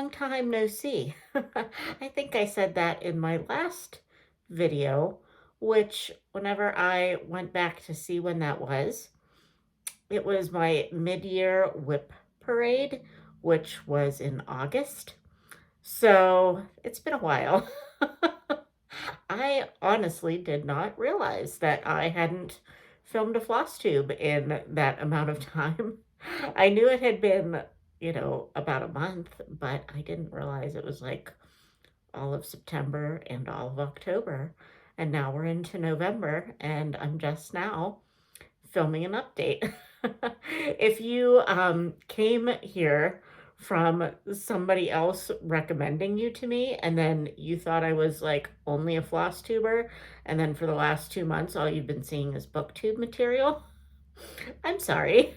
long time no see. I think I said that in my last video, which whenever I went back to see when that was, it was my mid-year whip parade, which was in August. So it's been a while. I honestly did not realize that I hadn't filmed a floss tube in that amount of time. I knew it had been, about a month, but I didn't realize it was like all of September and all of October. And now we're into November, and I'm just now filming an update. If you came here from somebody else recommending you to me, and then you thought I was like only a floss tuber, and then for the last 2 months, all you've been seeing is booktube material, I'm sorry.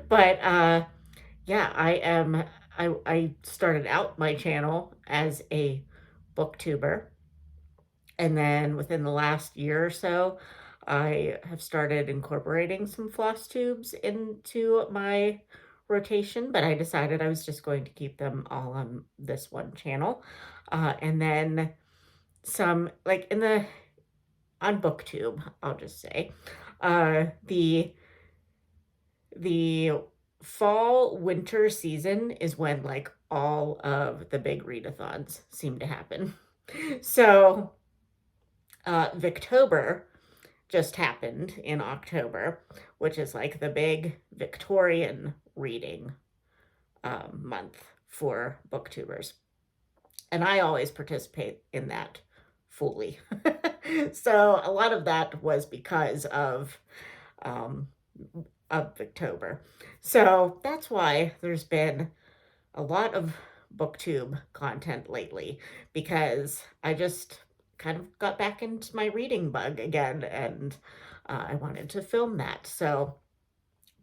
But yeah, I started out my channel as a booktuber, and then within the last year or so, I have started incorporating some floss tubes into my rotation, but I decided I was just going to keep them all on this one channel. And then some, like on BookTube, I'll just say, the fall winter season is when like all of the big readathons seem to happen. So Victober just happened in October, which is like the big Victorian reading month for booktubers. And I always participate in that fully. So a lot of that was because um, of Victober. So that's why there's been a lot of booktube content lately, because I just kind of got back into my reading bug again, and I wanted to film that. So,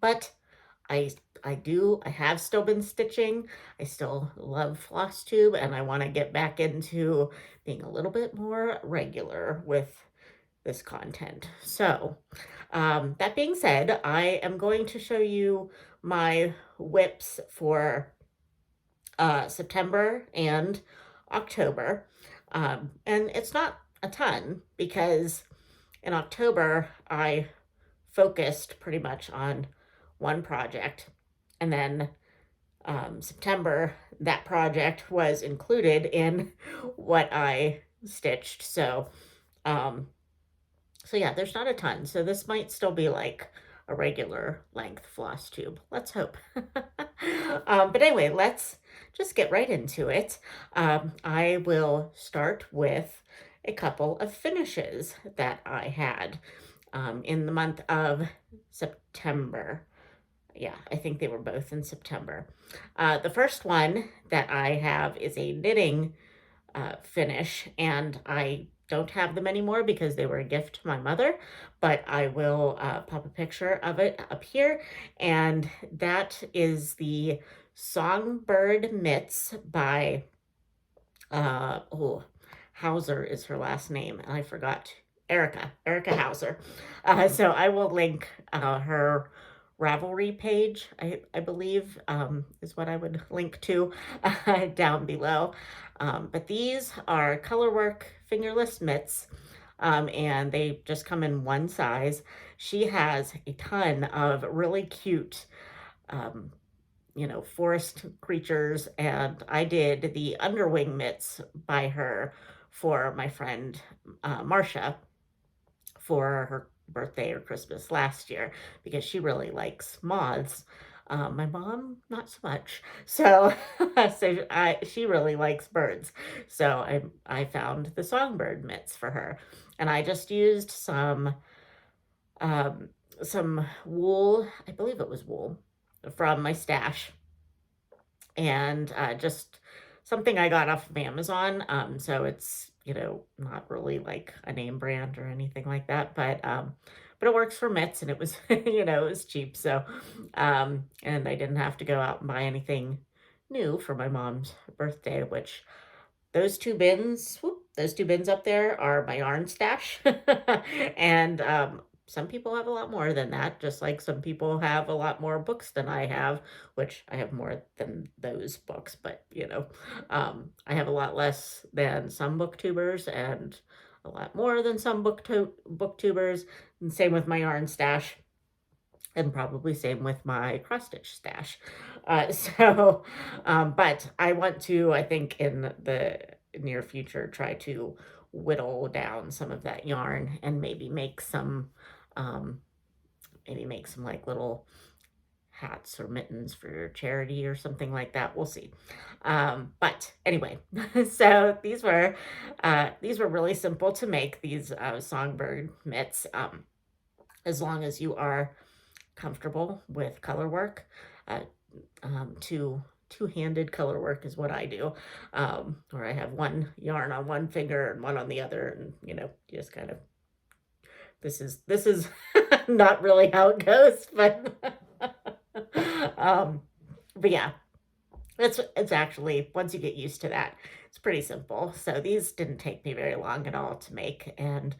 but I I have still been stitching. I still love Flosstube, and I want to get back into being a little bit more regular with this content. So, that being said, I am going to show you my whips for September and October. And it's not a ton, because in October I focused pretty much on one project, and then September, that project was included in what I stitched. Um, so yeah, there's not a ton. So this might still be like a regular length floss tube. Let's hope. But anyway, let's just get right into it. I will start with a couple of finishes that I had in the month of September. Yeah, I think they were both in September. The first one that I have is a knitting finish, and I don't have them anymore because they were a gift to my mother, but I will pop a picture of it up here. And that is the Songbird Mitts by, Hauser is her last name, and I forgot. Erica Hauser. So I will link her Ravelry page, I believe, is what I would link to down below. But these are colorwork fingerless mitts, and they just come in one size. She has a ton of really cute, forest creatures, and I did the underwing mitts by her for my friend Marcia for her birthday or Christmas last year, because she really likes moths. My mom, not so much. So, she really likes birds. So I found the songbird mitts for her, and I just used some wool. I believe it was wool from my stash, and just something I got off of Amazon. So it's, not really like a name brand or anything like that, but it works for mitts, and it was, it was cheap. So, and I didn't have to go out and buy anything new for my mom's birthday, which those two bins up there are my yarn stash. And some people have a lot more than that, just like some people have a lot more books than I have, which I have more than those books, but I have a lot less than some booktubers and a lot more than some booktubers, and same with my yarn stash and probably same with my cross stitch stash. So, but I want to, I think in the near future, try to whittle down some of that yarn and um, maybe make some like little hats or mittens for charity or something like that. We'll see. But anyway, so these were really simple to make, these songbird mitts, as long as you are comfortable with color work. Uh, two-handed color work is what I do, where I have one yarn on one finger and one on the other, and you just kind of, this is not really how it goes, but um, but yeah, it's actually, once you get used to that, it's pretty simple. So these didn't take me very long at all to make, and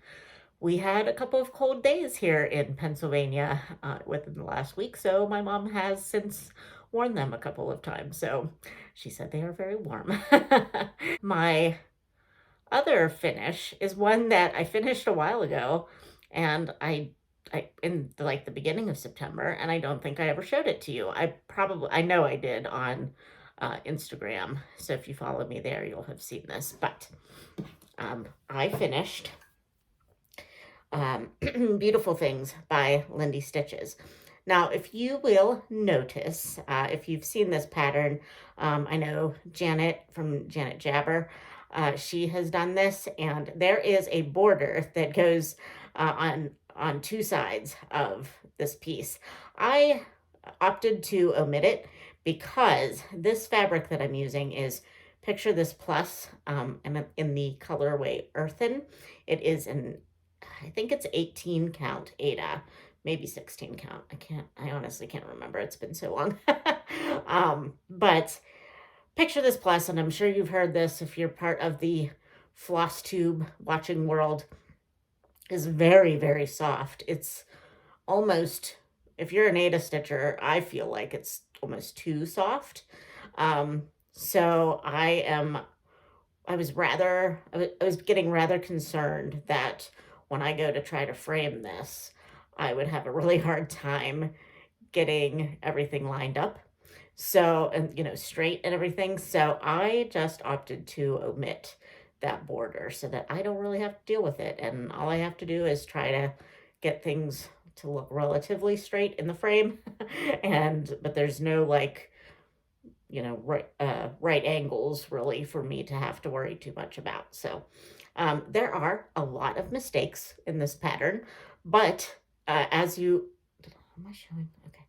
we had a couple of cold days here in Pennsylvania within the last week, so my mom has since worn them a couple of times. So she said they are very warm. My other finish is one that I finished a while ago, and I in like the beginning of September, and I don't think I ever showed it to you. I know I did on Instagram. So if you follow me there, you'll have seen this. But I finished Beautiful Things by Lindy Stitches. Now, if you will notice, if you've seen this pattern, I know Janet from Janet Jabber, she has done this, and there is a border that goes on two sides of this piece. I opted to omit it because this fabric that I'm using is, picture this plus, and in the colorway Earthen. It is I think it's 18 count Ada, maybe 16 count. I honestly can't remember. It's been so long. But picture this plus, and I'm sure you've heard this if you're part of the Flosstube watching world, is very, very soft. It's almost, if you're an Ada stitcher, I feel like it's almost too soft. So I was getting rather concerned that when I go to try to frame this, I would have a really hard time getting everything lined up. So, and straight and everything. So I just opted to omit that border so that I don't really have to deal with it. And all I have to do is try to get things to look relatively straight in the frame. But there's no like, right angles really for me to have to worry too much about. So there are a lot of mistakes in this pattern, but as you, am I showing? Okay.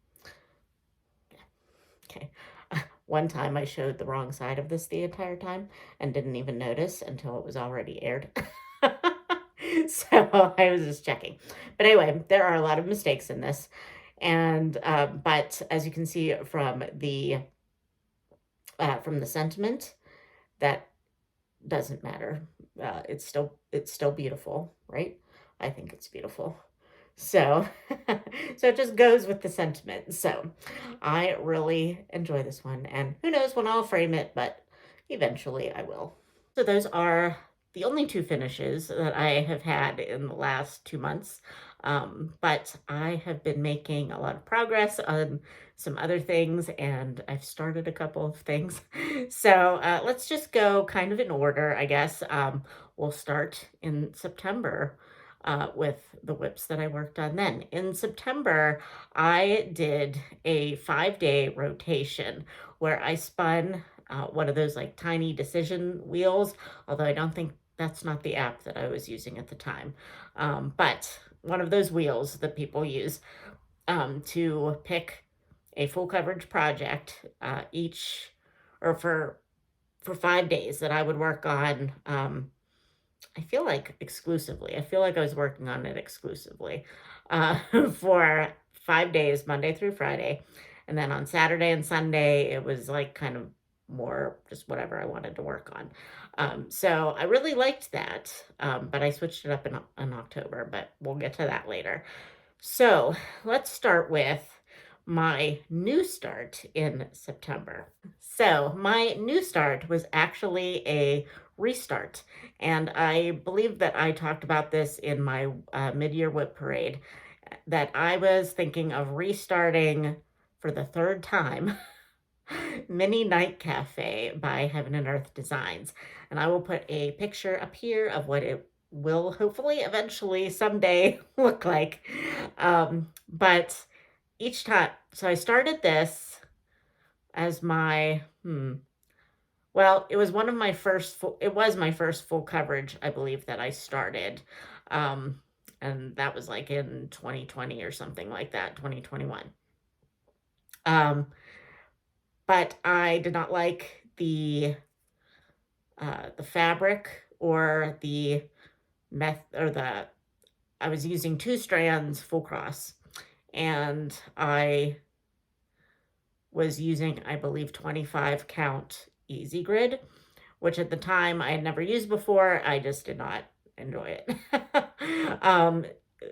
Okay. One time I showed the wrong side of this the entire time and didn't even notice until it was already aired. So I was just checking. But anyway, there are a lot of mistakes in this. And but as you can see from the sentiment, that doesn't matter. It's still beautiful, right? I think it's beautiful. So, so it just goes with the sentiment. So I really enjoy this one, and who knows when I'll frame it, but eventually I will. So those are the only two finishes that I have had in the last 2 months. But I have been making a lot of progress on some other things, and I've started a couple of things. So let's just go kind of in order, I guess. We'll start in September with the whips that I worked on then. In September, I did a 5-day rotation where I spun one of those like tiny decision wheels, although I don't think that's not the app that I was using at the time. But one of those wheels that people use to pick a full coverage project each, or for 5 days that I would work on. I feel like exclusively. I feel like I was working on it exclusively for 5 days, Monday through Friday. And then on Saturday and Sunday, it was like kind of more just whatever I wanted to work on. So I really liked that, but I switched it up in October, but we'll get to that later. So let's start with my new start in September. So my new start was actually a restart. And I believe that I talked about this in my mid-year whip parade, that I was thinking of restarting for the third time Mini Night Cafe by Heaven and Earth Designs. And I will put a picture up here of what it will hopefully eventually someday look like. But each time, so I started this as well, it was one of my first it was my first full coverage, I believe, that I started. Um, and that was like in 2020 or something like that, 2021. Um, but I did not like the fabric or the meth or the I was using 2 strands full cross, and I was using, I believe, 25 count easy grid, which at the time I had never used before. I just did not enjoy it.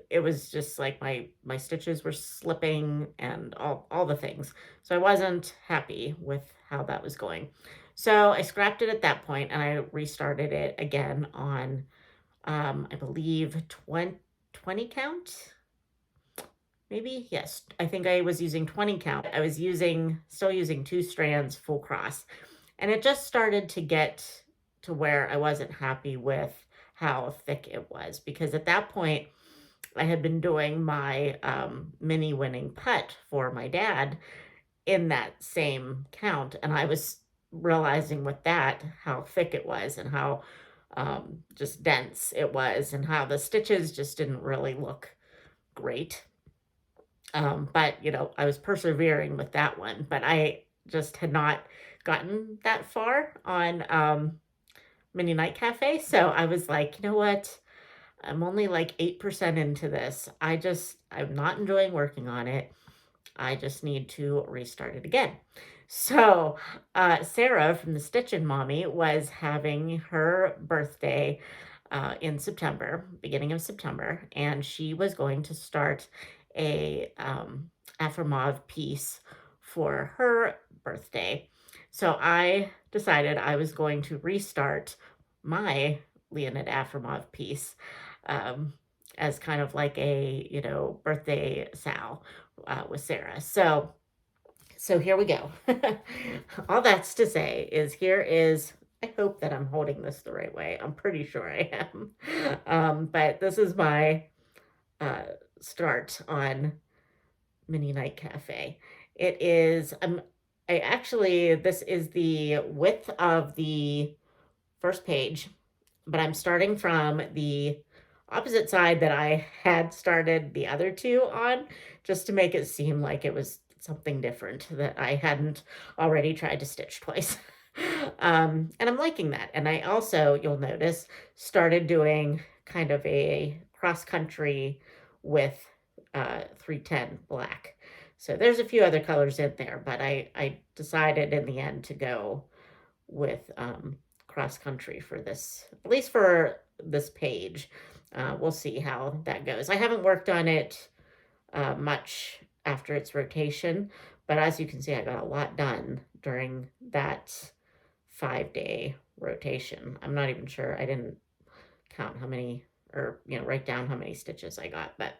It was just like my stitches were slipping and all the things. So I wasn't happy with how that was going. So I scrapped it at that point and I restarted it again on I believe 20 count. Maybe, yes. I think I was using 20 count. I was still using 2 strands full cross. And it just started to get to where I wasn't happy with how thick it was, because at that point I had been doing my mini winning putt for my dad in that same count, and I was realizing with that how thick it was and how just dense it was and how the stitches just didn't really look great. But I was persevering with that one, but I just had not gotten that far on Mini Night Cafe. So I was like, you know what? I'm only like 8% into this. I'm not enjoying working on it. I just need to restart it again. So, Sarah from the Stitchin' Mommy was having her birthday in September, beginning of September, and she was going to start a Aftermath piece for her birthday. So I decided I was going to restart my Leonid Aftermath piece um, as kind of like a, birthday Sal with Sarah. So here we go. All that's to say is I hope that I'm holding this the right way. I'm pretty sure I am. But this is my uh, start on Mini Night Cafe. It is, this is the width of the first page, but I'm starting from the opposite side that I had started the other two on, just to make it seem like it was something different that I hadn't already tried to stitch twice. And I'm liking that. And I also, you'll notice, started doing kind of a cross country with 310 black. So there's a few other colors in there, but I decided in the end to go with cross country for this, at least for this page. We'll see how that goes. I haven't worked on it much after its rotation, but as you can see, I got a lot done during that 5-day rotation. I'm not even sure. I didn't count how many, or write down how many stitches I got, but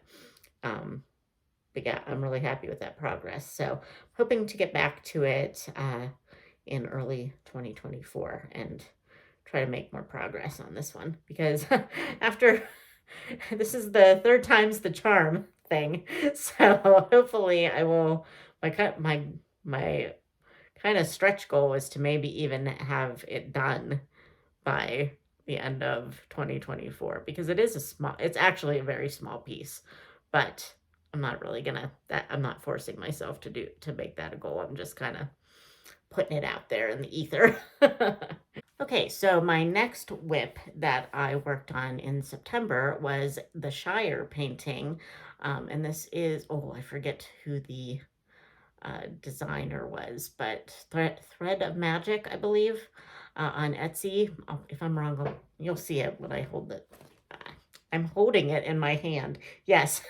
yeah, I'm really happy with that progress. So hoping to get back to it in early 2024 and try to make more progress on this one, because after this is the third time's the charm thing. So hopefully I will, my kind of stretch goal was to maybe even have it done by the end of 2024, because it's actually a very small piece, but I'm not forcing myself to make that a goal. I'm just kind of putting it out there in the ether. Okay, so my next whip that I worked on in September was the Shire painting. And this is, I forget who the designer was, but Thread of Magic, I believe, on Etsy. Oh, if I'm wrong, you'll see it when I hold it. I'm holding it in my hand. Yes,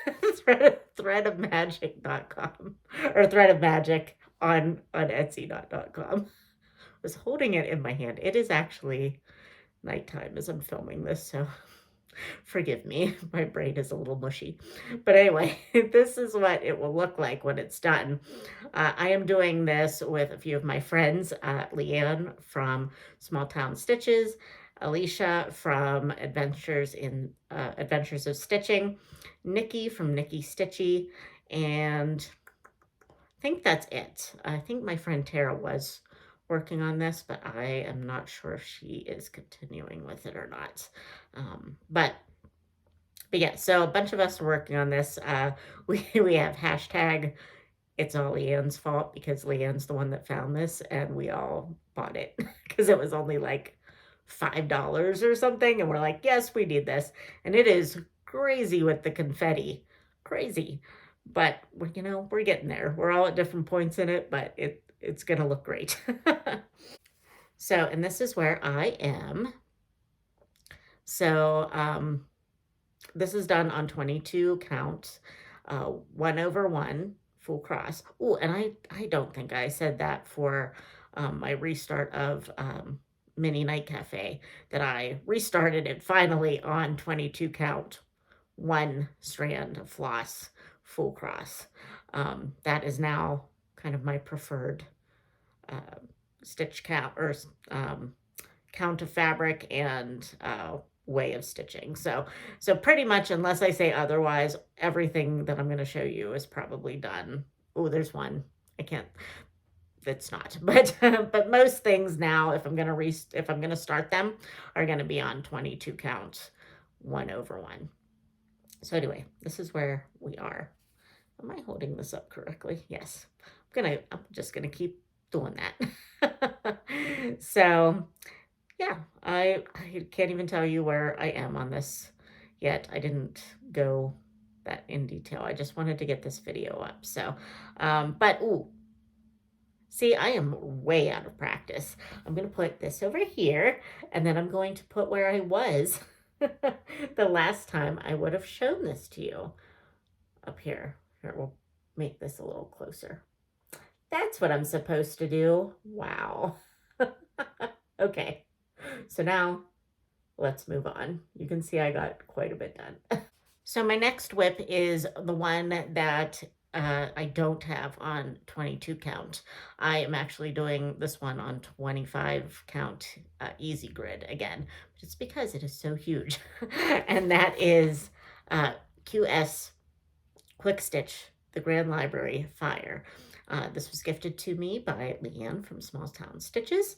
threadofmagic.com or Thread of Magic on Etsy.com. I was holding it in my hand. It is actually nighttime as I'm filming this, so forgive me. My brain is a little mushy. But anyway, this is what it will look like when it's done. I am doing this with a few of my friends, Leanne from Small Town Stitches, Alicia from Adventures of Stitching, Nikki from Nikki Stitchy, and I think that's it. I think my friend Tara was working on this, but I am not sure if she is continuing with it or not. But yeah, so a bunch of us are working on this. We have hashtag it's all Leanne's fault because Leanne's the one that found this and we all bought it because it was only like $5 or something. And we're like, yes, we need this. And it is crazy with the confetti. Crazy. But we're getting there. We're all at different points in it, but it's gonna look great. So, and this is where I am. So, this is done on 22 count, 1/1 full cross. Oh, and I don't think I said that for my restart of Mini Night Cafe, that I restarted it finally on 22 count, 1 strand of floss, full cross. That is now kind of my preferred uh, stitch count or count of fabric and way of stitching. So pretty much, unless I say otherwise, everything that I'm going to show you is probably done. Oh, there's one. I can't. It's not, but but most things now, if I'm gonna start them, are gonna be on 22 count, 1/1. So anyway, this is where we are. Am I holding this up correctly? Yes. I'm just gonna keep doing that. So yeah, I can't even tell you where I am on this yet. I didn't go that in detail. I just wanted to get this video up. So, but ooh, see, I am way out of practice. I'm going to put this over here, and then I'm going to put where I was the last time I would have shown this to you up here. Here, we'll make this a little closer. That's what I'm supposed to do. Wow. Okay. So now let's move on. You can see I got quite a bit done. So my next whip is the one that I don't have on 22 count. I am actually doing this one on 25 count easy grid again, just because it is so huge. And that is QS Quick Stitch, the Grand Library Fire. This was gifted to me by Leanne from Small Town Stitches.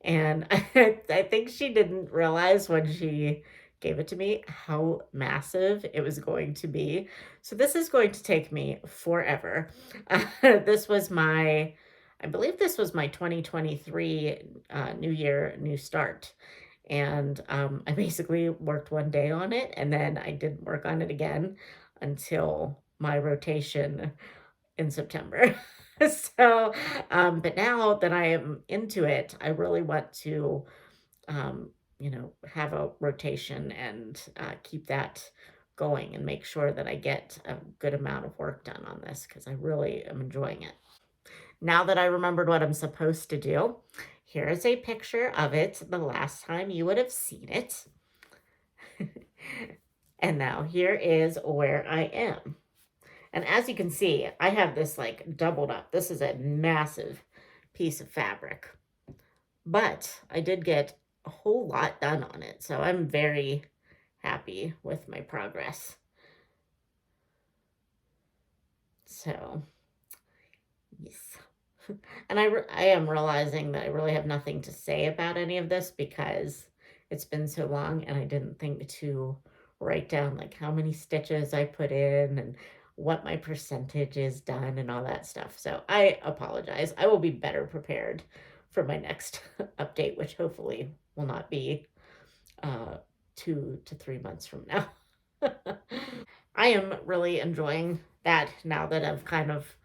And I think she didn't realize when she gave it to me how massive it was going to be. So this is going to take me forever. I believe this was my 2023 New Year, New Start. And I basically worked one day on it and then I didn't work on it again until my rotation in September. So, but now that I am into it, I really want to, have a rotation and keep that going and make sure that I get a good amount of work done on this because I really am enjoying it. Now that I remembered what I'm supposed to do, here is a picture of it the last time you would have seen it. And now here is where I am. And as you can see, I have this like doubled up. This is a massive piece of fabric. But I did get a whole lot done on it. So I'm very happy with my progress. So, yes. And I am realizing that I really have nothing to say about any of this because it's been so long and I didn't think to write down like how many stitches I put in and what my percentage is done and all that stuff. So I apologize. I will be better prepared for my next update, which hopefully will not be 2 to 3 months from now. I am really enjoying that now that I've kind of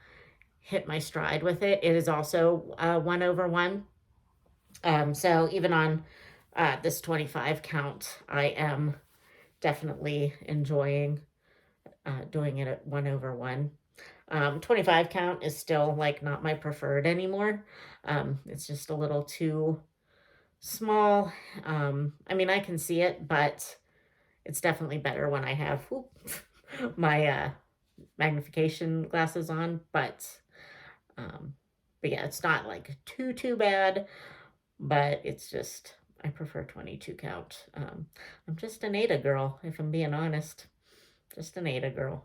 hit my stride with it. It is also 1/1. So even on this 25 count, I am definitely enjoying doing it at 1/1. 25 count is still like not my preferred anymore. It's just a little too small. I mean, I can see it, but it's definitely better when I have my magnification glasses on. Um, but yeah, it's not like too bad, but it's just I prefer 22 count. I'm just an Ada girl, if I'm being honest. Just an Ada girl.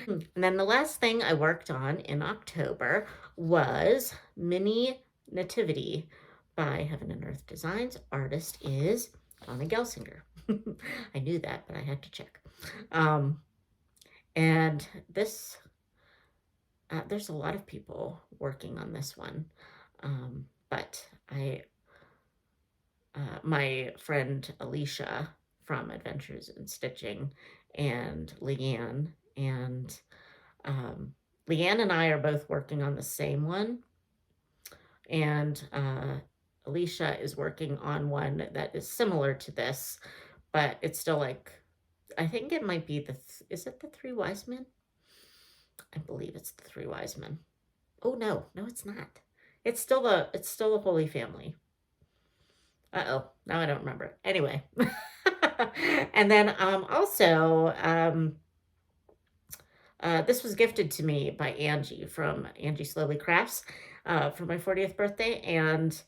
And then the last thing I worked on in October was Mini Nativity by Heaven and Earth Designs. Artist is Donna Gelsinger. I knew that, but I had to check. Um, and this, there's a lot of people working on this one. But my friend Alicia from Adventures in Stitching and and Leanne and I are both working on the same one, and Alicia is working on one that is similar to this, but it's still like, I think it might be is it the Three Wise Men? I believe it's the Three Wise Men. Oh no, it's not. It's still the Holy Family. Uh-oh, now I don't remember. Anyway. And then also this was gifted to me by Angie from Angie Slowly Crafts for my 40th birthday, and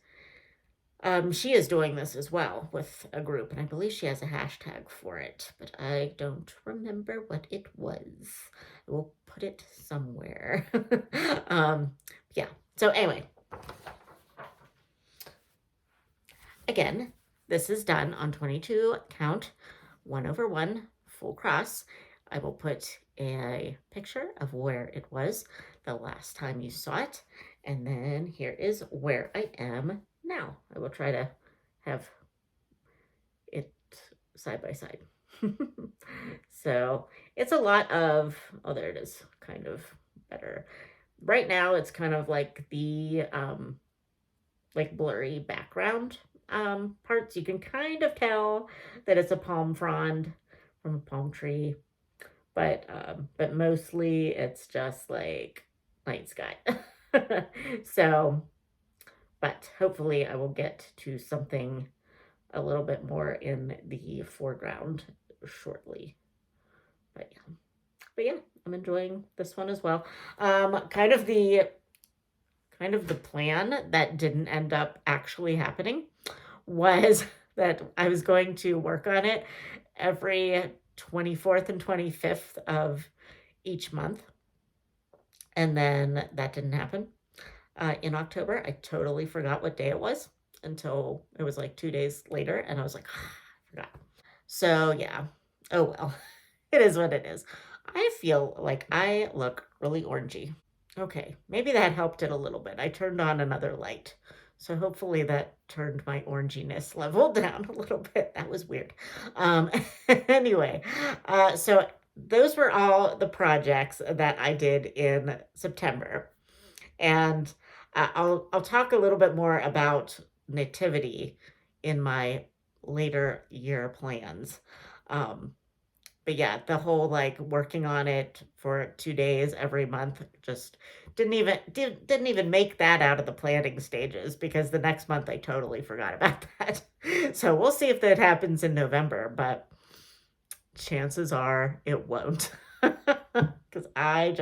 she is doing this as well with a group, and I believe she has a hashtag for it, but I don't remember what it was. I will put it somewhere. Yeah, so anyway, again, this is done on 22 count, 1/1, full cross. I will put a picture of where it was the last time you saw it. And then here is where I am now. I will try to have it side by side. So it's a lot of, oh, there it is, kind of better. Right now it's kind of like the like blurry background parts. You can kind of tell that it's a palm frond from a palm tree, but mostly it's just like night sky. So, but hopefully I will get to something a little bit more in the foreground shortly. But yeah, I'm enjoying this one as well. Kind of the plan that didn't end up actually happening was that I was going to work on it every 24th and 25th of each month. And then that didn't happen. In October, I totally forgot what day it was until it was like 2 days later. And I was like, ah, I forgot. So yeah, oh well, it is what it is. I feel like I look really orangey. Okay, maybe that helped it a little bit. I turned on another light. So hopefully that turned my oranginess level down a little bit. That was weird. Um, anyway, so those were all the projects that I did in September. And I'll talk a little bit more about nativity in my later year plans. Um, but yeah, the whole like working on it for 2 days every month just didn't even make that out of the planning stages, because the next month I totally forgot about that. So we'll see if that happens in November, but chances are it won't. Because I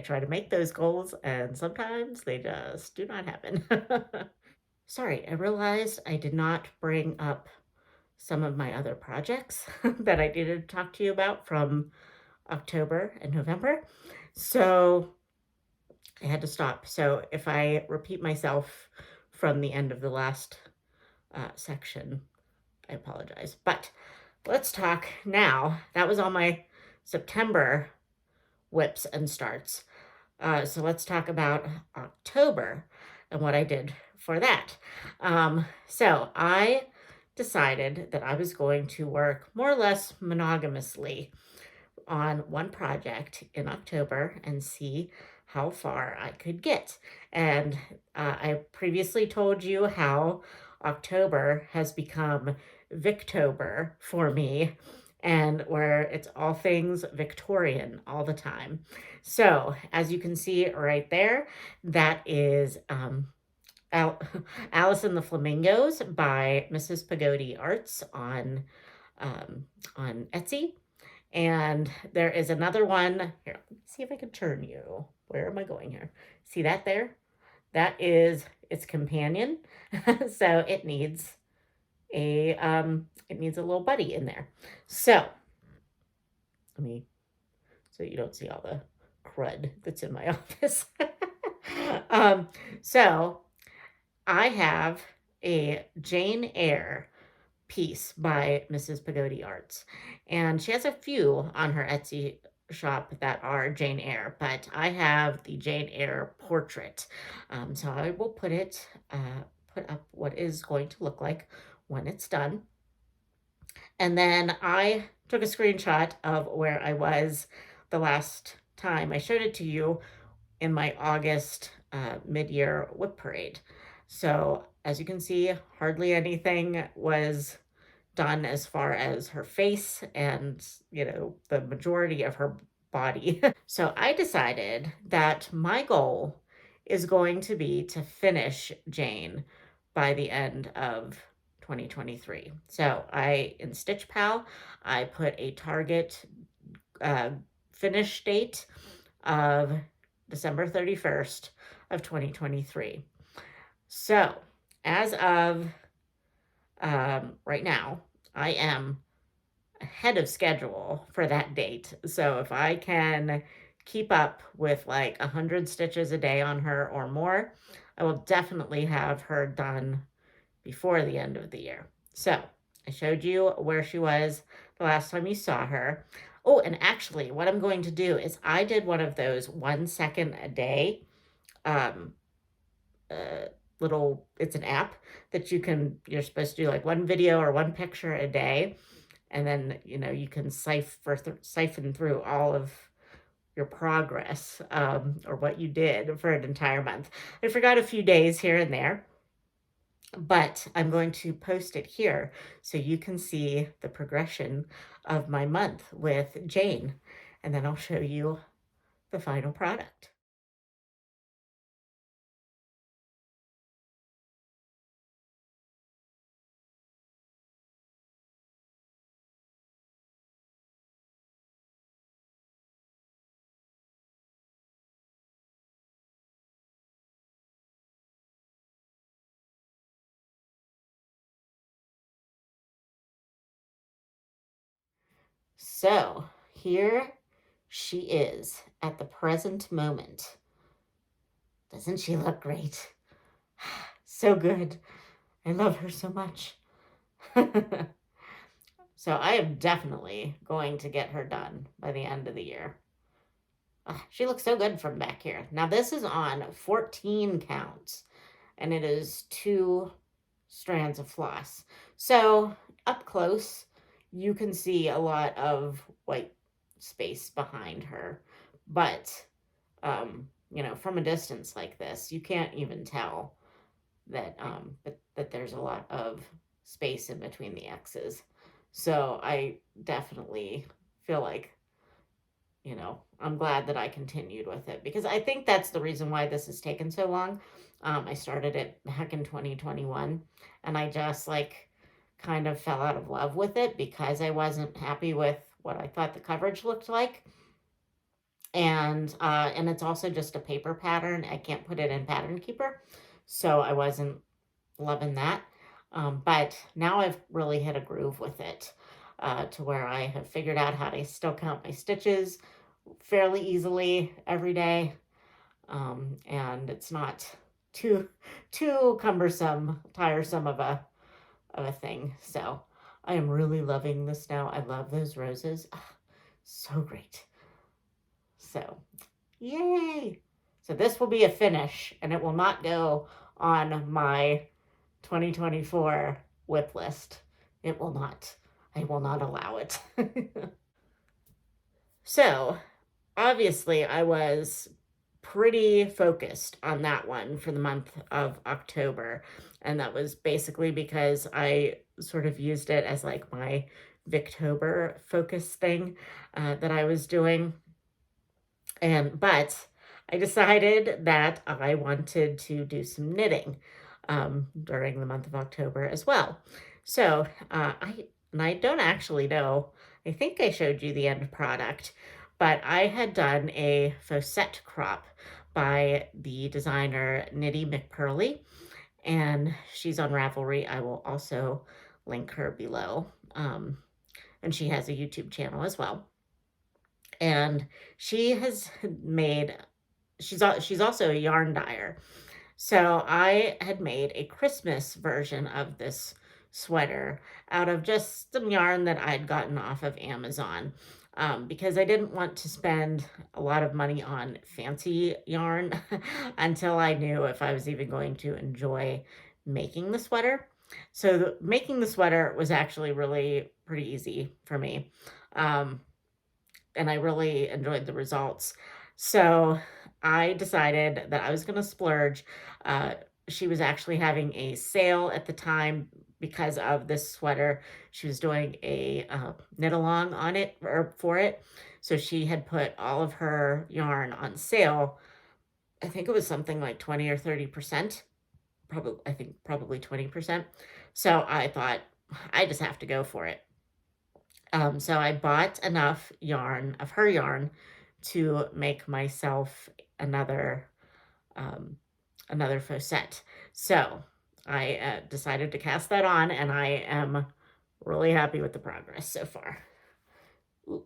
try to make those goals and sometimes they just do not happen. Sorry, I realized I did not bring up some of my other projects that I needed to talk to you about from October and November. So I had to stop. So if I repeat myself from the end of the last section, I apologize. But let's talk now. That was all my September whips and starts. So let's talk about October and what I did for that. So I decided that I was going to work more or less monogamously on one project in October and see how far I could get. And I previously told you how October has become Victober for me, and where it's all things Victorian all the time. So, as you can see right there, that is Al- Alice and the Flamingos by Mrs. Pagodi Arts on Etsy. And there is another one. Here, let me see if I can turn you. Where am I going here? See that there? That is its companion. So it needs a little buddy in there. So let me so you don't see all the crud that's in my office. um, so I have a Jane Eyre piece by Mrs. Pagodi Arts. And she has a few on her Etsy shop that are Jane Eyre, but I have the Jane Eyre portrait. So I will put up what is going to look like when it's done. And then I took a screenshot of where I was the last time I showed it to you in my August mid-year whip parade. So as you can see, hardly anything was done as far as her face and, the majority of her body. So I decided that my goal is going to be to finish Jane by the end of 2023. So in Stitch Pal, I put a target uh, finish date of December 31st of 2023. So as of right now, I am ahead of schedule for that date. So if I can keep up with like 100 stitches a day on her or more, I will definitely have her done before the end of the year. So I showed you where she was the last time you saw her. Oh, and actually, what I'm going to do is I did one of those 1 second a day um, uh, it's an app that you're supposed to do like one video or one picture a day, and then you can siphon through all of your progress, or what you did for an entire month. I forgot a few days here and there, but I'm going to post it here so you can see the progression of my month with Jane, and then I'll show you the final product. So here she is at the present moment. Doesn't she look great? So good. I love her so much. So I am definitely going to get her done by the end of the year. She looks so good from back here. Now this is on 14 counts, and it is 2 strands of floss. So up close, you can see a lot of white space behind her. But, from a distance like this, you can't even tell that there's a lot of space in between the X's. So I definitely feel like, I'm glad that I continued with it, because I think that's the reason why this has taken so long. I started it back in 2021, and I just like kind of fell out of love with it because I wasn't happy with what I thought the coverage looked like. And it's also just a paper pattern. I can't put it in Pattern Keeper, so I wasn't loving that. But now I've really hit a groove with it, to where I have figured out how to still count my stitches fairly easily every day, and it's not too cumbersome, tiresome of a thing. So I am really loving this now. I love those roses. So great. So yay! So this will be a finish, and it will not go on my 2024 whip list. It will not. I will not allow it. So, obviously, I was pretty focused on that one for the month of October, and that was basically because I sort of used it as, like, my Victober focus thing, that I was doing, but I decided that I wanted to do some knitting, during the month of October as well. So, I don't actually know, I think I showed you the end product, but I had done a faucet crop by the designer Knitty McPurley, and she's on Ravelry. I will also link her below. And she has a YouTube channel as well. And she has made she's also a yarn dyer. So I had made a Christmas version of this sweater out of just some yarn that I'd gotten off of Amazon, because I didn't want to spend a lot of money on fancy yarn until I knew if I was even going to enjoy making the sweater. So making the sweater was actually really pretty easy for me. Um, and I really enjoyed the results. So I decided that I was going to splurge. Uh, she was actually having a sale at the time because of this sweater. She was doing a knit along on it or for it. So she had put all of her yarn on sale. I think it was something like 20 or 30%. Probably, I think probably 20%. So I thought I just have to go for it. So I bought enough yarn of her yarn to make myself another um, another faucet. So I decided to cast that on, and I am really happy with the progress so far. Ooh.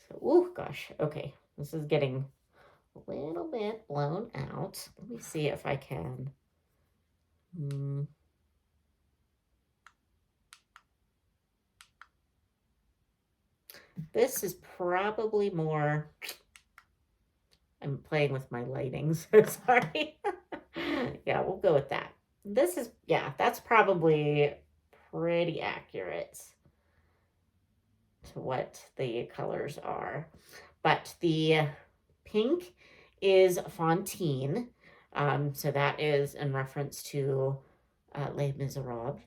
So, ooh, gosh, okay, this is getting a little bit blown out. Let me see if I can. This is probably more. I'm playing with my lighting, so sorry. Yeah, we'll go with that. This is, yeah, that's probably pretty accurate to what the colors are. But the pink is Fontaine. So that is in reference to Les Miserables.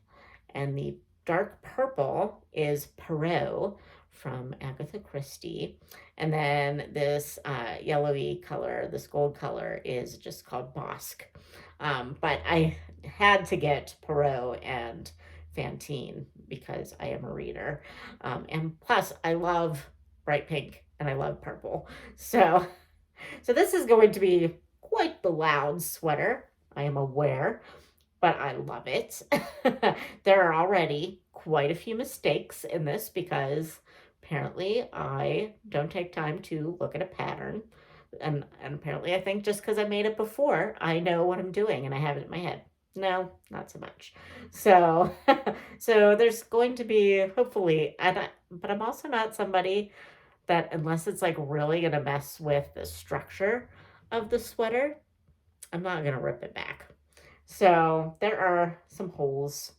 And the dark purple is Perot from Agatha Christie. And then this yellowy color, this gold color, is just called Bosque. But I had to get Perot and Fantine because I am a reader. And plus, I love bright pink and I love purple. So this is going to be quite the loud sweater, I am aware, but I love it. There are already quite a few mistakes in this because apparently I don't take time to look at a pattern. And apparently I think just because I made it before, I know what I'm doing and I have it in my head. No, not so much. So, so there's going to be hopefully, but I'm also not somebody that unless it's like really gonna mess with the structure of the sweater, I'm not gonna rip it back. So there are some holes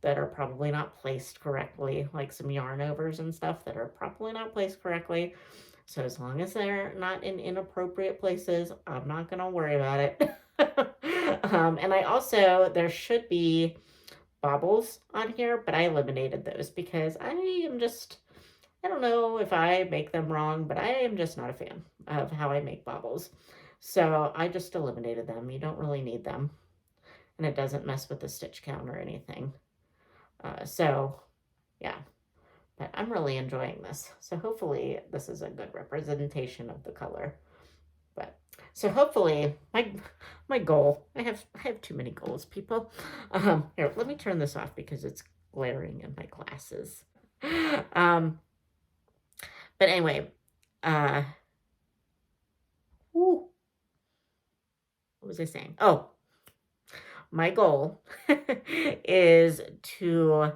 that are probably not placed correctly, like some yarn overs and stuff that are probably not placed correctly. So as long as they're not in inappropriate places, I'm not gonna worry about it. And I also, there should be bobbles on here, but I eliminated those because I don't know if I make them wrong, but I am just not a fan of how I make bobbles. So I just eliminated them. You don't really need them. And it doesn't mess with the stitch count or anything. So yeah, but I'm really enjoying this. So hopefully this is a good representation of the color. But so hopefully my goal, I have too many goals, people. Here, let me turn this off because it's glaring in my glasses. Um, but anyway, uh, what was I saying? Oh, my goal is to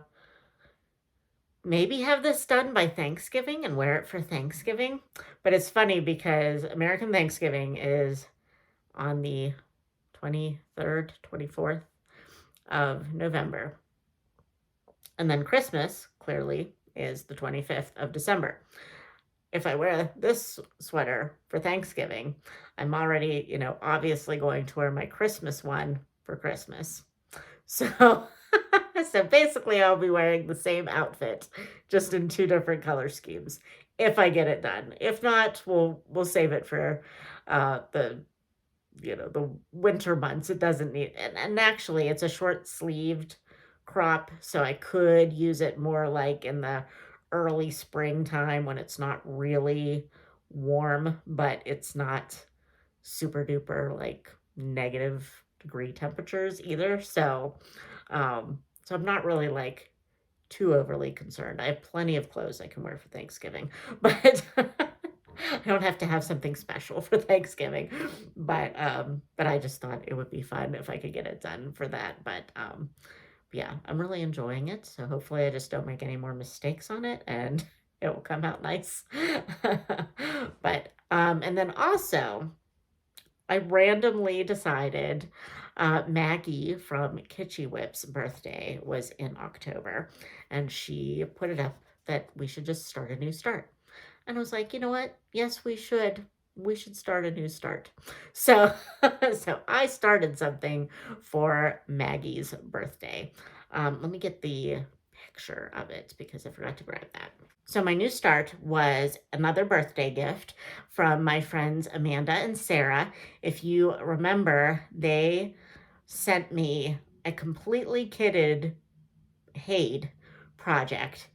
maybe have this done by Thanksgiving and wear it for Thanksgiving. But it's funny because American Thanksgiving is on the 23rd, 24th of November. And then Christmas, clearly, is the 25th of December. If I wear this sweater for Thanksgiving, I'm already, obviously going to wear my Christmas one for Christmas. So, so basically I'll be wearing the same outfit, just in two different color schemes if I get it done. If not, we'll save it for the winter months. It doesn't need, and actually it's a short sleeved crop, so I could use it more like in the early springtime when it's not really warm, but it's not super duper like -degree temperatures either. So I'm not really like too overly concerned. I have plenty of clothes I can wear for Thanksgiving, but I don't have to have something special for Thanksgiving. But I just thought it would be fun if I could get it done for that. But yeah, I'm really enjoying it. So hopefully I just don't make any more mistakes on it and it will come out nice. But and then also I randomly decided Maggie from Kitschy Whip's birthday was in October, and she put it up that we should just start a new start. And I was like, you know what? Yes, we should. We should start a new start. So, so I started something for Maggie's birthday. Let me get the picture of it because I forgot to grab that. So my new start was another birthday gift from my friends Amanda and Sarah. If you remember, they sent me a completely kitted Haid project,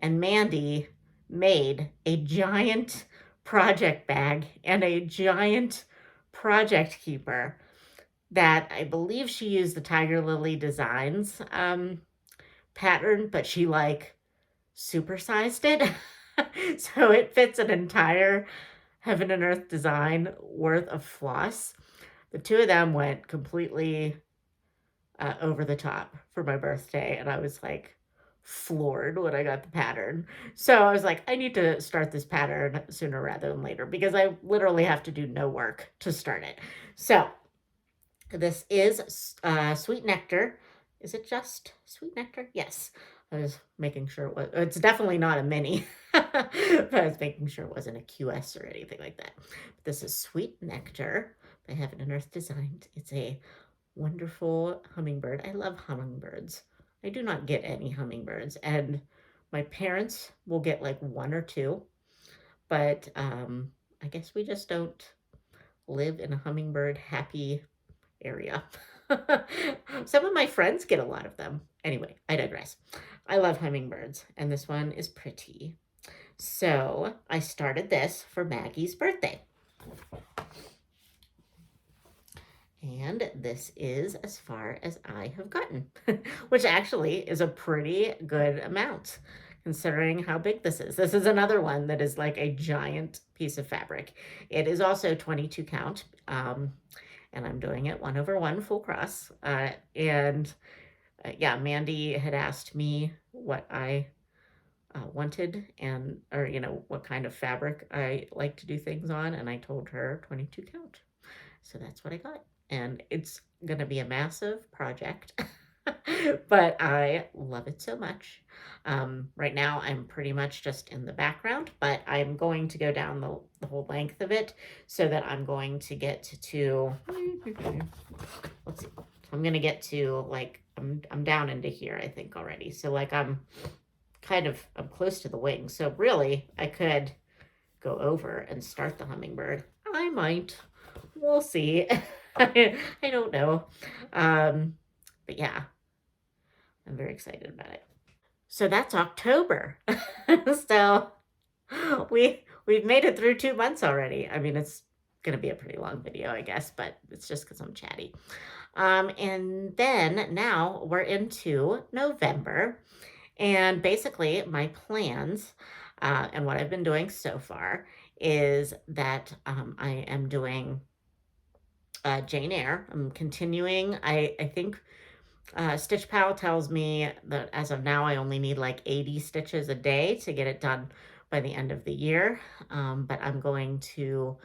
and Mandy made a giant project bag and a giant project keeper that I believe she used the Tiger Lily Designs pattern, but she like supersized it. So it fits an entire Heaven and Earth design worth of floss. The two of them went completely over the top for my birthday, and I was like floored when I got the pattern. So I was like, I need to start this pattern sooner rather than later because I literally have to do no work to start it. So this is Sweet Nectar. Is it just Sweet Nectar? Yes. I was making sure it was. It's definitely not a mini, but I was making sure it wasn't a QS or anything like that. But this is Sweet Nectar by Heaven and Earth Designed. It's a wonderful hummingbird. I love hummingbirds. I do not get any hummingbirds, and my parents will get like one or two, but I guess we just don't live in a hummingbird happy area. Some of my friends get a lot of them. Anyway, I digress. I love hummingbirds, and this one is pretty. So I started this for Maggie's birthday. And this is as far as I have gotten, which actually is a pretty good amount considering how big this is. This is another one that is like a giant piece of fabric. It is also 22 count, and I'm doing it 1/1 full cross. And yeah, Mandy had asked me what I wanted or what kind of fabric I like to do things on, and I told her 22 count. So that's what I got. And it's going to be a massive project, but I love it so much. Right now, I'm pretty much just in the background, but I'm going to go down the whole length of it so that I'm going to get to, let's see, I'm going to get to like, I'm down into here, I think already. So like I'm close to the wing. So really I could go over and start the hummingbird. I might. We'll see. I don't know. But yeah, I'm very excited about it. So that's October. So we've made it through 2 months already. I mean, it's gonna be a pretty long video, I guess, but it's just because I'm chatty. And then now we're into November, and basically my plans and what I've been doing so far is that I am doing Jane Eyre. I'm continuing. I think Stitch Pal tells me that as of now, I only need like 80 stitches a day to get it done by the end of the year. But I'm going to,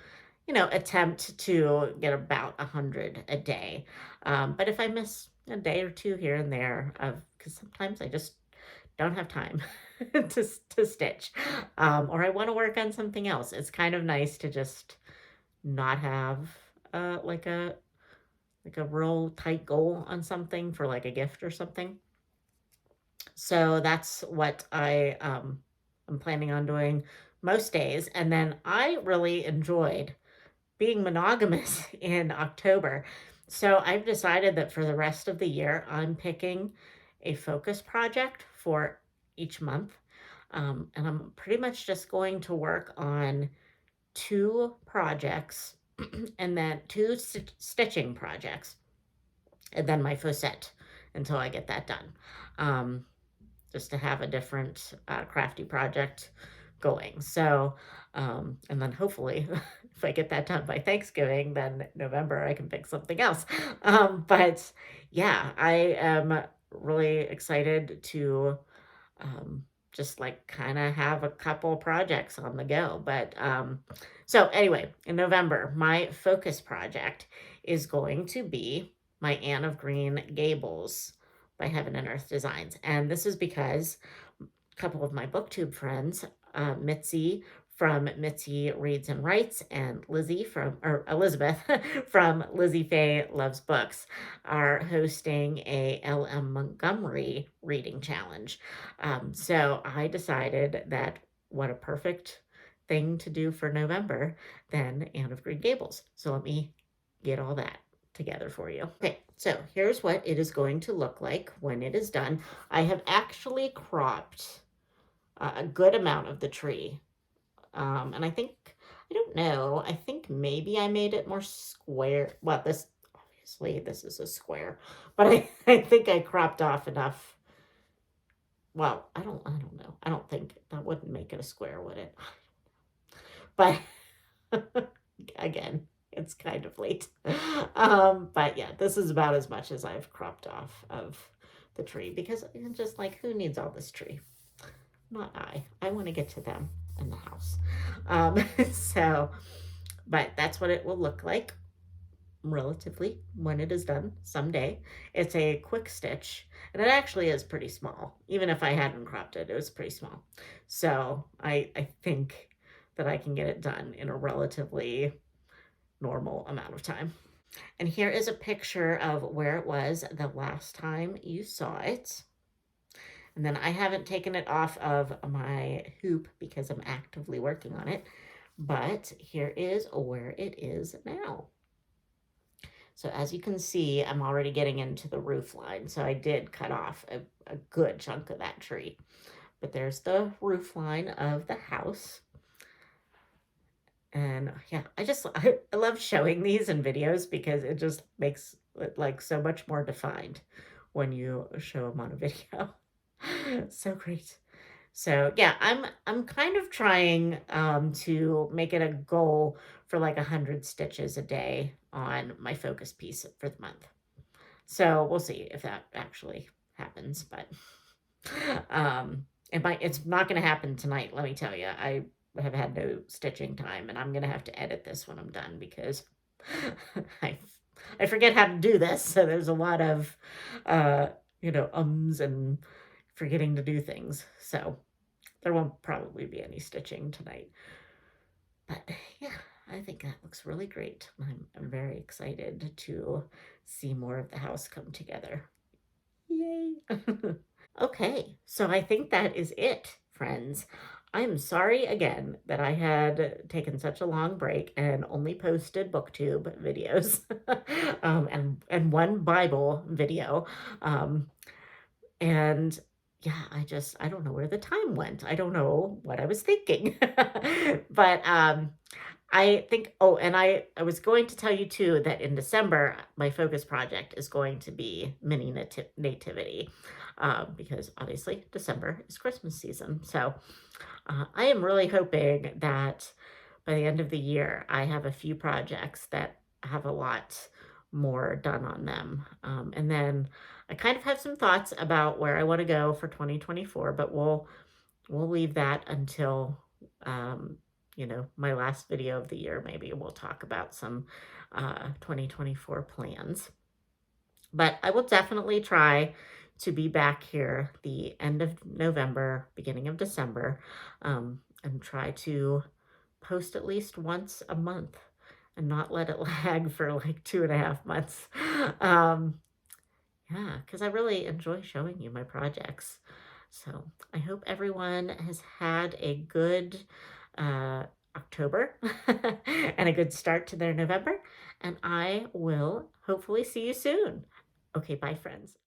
attempt to get about 100 a day. But if I miss a day or two here and there, because sometimes I just don't have time to stitch, or I want to work on something else. It's kind of nice to just not have like a real tight goal on something for like a gift or something. So that's what I'm planning on doing most days. And then I really enjoyed being monogamous in October. So I've decided that for the rest of the year, I'm picking a focus project for each month. And I'm pretty much just going to work on two projects and then two stitching projects and then my facet until I get that done. Um, just to have a different crafty project going. So, and then hopefully, if I get that done by Thanksgiving, then November I can pick something else. But yeah, I am really excited to just like kind of have a couple projects on the go. But so anyway, in November, my focus project is going to be my Anne of Green Gables by Heaven and Earth Designs. And this is because a couple of my booktube friends, Mitzi from Mitzi Reads and Writes and Elizabeth from Lizzie Faye Loves Books, are hosting a L.M. Montgomery reading challenge. So I decided that what a perfect thing to do for November than Anne of Green Gables. So let me get all that together for you. Okay, so here's what it is going to look like when it is done. I have actually cropped a good amount of the tree. And I think, I don't know, I think maybe I made it more square. Well, obviously this is a square, but I think I cropped off enough. Well, I don't know. I don't think that wouldn't make it a square, would it? But again, it's kind of late. But yeah, this is about as much as I've cropped off of the tree because I'm just like, who needs all this tree? Not I. I want to get to them in the house. So, but that's what it will look like relatively when it is done someday. It's a quick stitch, and it actually is pretty small. Even if I hadn't cropped it, it was pretty small. So I think that I can get it done in a relatively normal amount of time. And here is a picture of where it was the last time you saw it. And then I haven't taken it off of my hoop because I'm actively working on it. But here is where it is now. So as you can see, I'm already getting into the roof line. So I did cut off a good chunk of that tree. But there's the roof line of the house. And yeah, I love showing these in videos because it just makes it like so much more defined when you show them on a video. So great. So yeah, I'm kind of trying to make it a goal for like 100 stitches a day on my focus piece for the month. So we'll see if that actually happens, but it's not going to happen tonight, let me tell you. I have had no stitching time, and I'm going to have to edit this when I'm done because I forget how to do this. So there's a lot of ums and forgetting to do things. So there won't probably be any stitching tonight. But yeah, I think that looks really great. I'm very excited to see more of the house come together. Yay! Okay, so I think that is it, friends. I'm sorry again that I had taken such a long break and only posted booktube videos and one Bible video. And yeah, I don't know where the time went. I don't know what I was thinking. But I think, oh, and I was going to tell you too that in December, my focus project is going to be mini nativity because obviously December is Christmas season. So I am really hoping that by the end of the year, I have a few projects that have a lot more done on them. And then I kind of have some thoughts about where I want to go for 2024, but we'll leave that until my last video of the year. Maybe we'll talk about some 2024 plans. But I will definitely try to be back here the end of November, beginning of December, and try to post at least once a month and not let it lag for like 2.5 months. Um, yeah, because I really enjoy showing you my projects. So I hope everyone has had a good October and a good start to their November. And I will hopefully see you soon. Okay, bye, friends.